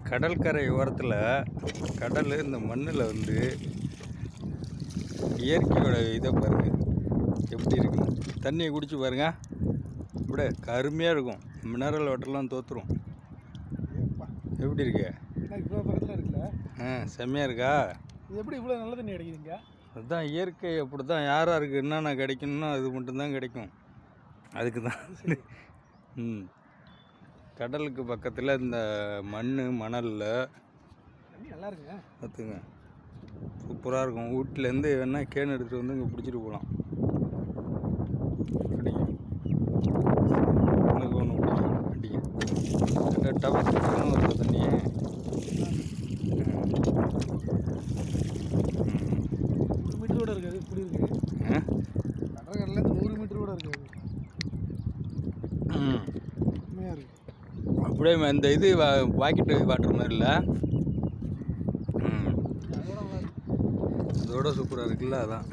கடற்கரை ஓரத்தில் கடல் இந்த மண்ணில் வந்து இயற்கையோட இதை பாருங்கள் எப்படி இருக்குன்னு. தண்ணியை குடிச்சு பாருங்க, இப்படியே கருமையாக இருக்கும். மினரல் வாட்டர்லாம் தோற்றுரும். எப்படி இருக்கு? இவ்வளோ பக்கத்தில் இருக்குல்ல. செம்மையாக இருக்கா? இது எப்படி இவ்வளோ நல்ல தண்ணி கிடைக்குதுங்க? அதுதான் இயற்கை. அப்படி தான் யாராருக்கு என்னென்ன கிடைக்கணும்னா அது மட்டும்தான் கிடைக்கும். அதுக்கு தான் கடலுக்கு பக்கத்தில் இந்த மணலில் தண்ணி நல்லா இருக்குங்க. பார்த்துங்க, சூப்பராக இருக்கும். வீட்டிலேருந்து வேணால் கேன் எடுத்துகிட்டு வந்து இங்கே பிடிச்சிட்டு போகலாம். பிடிக்கும், எனக்கு ஒன்று பிடிக்கும். பிடிக்கும் டபக்குன்னு வருது தண்ணி. 100 மீட்டர் கூட இருக்காது, இப்படி இருக்குது. கடற்கரையிலேருந்து 100 மீட்டர் கூட இருக்காது. உண்மையாக இருக்குது. அப்படியே இந்த இது பாக்கெட்டு வாட்டர் மாதிரி இல்லை, அதோட சூப்பராக இருக்குல்ல. அதான்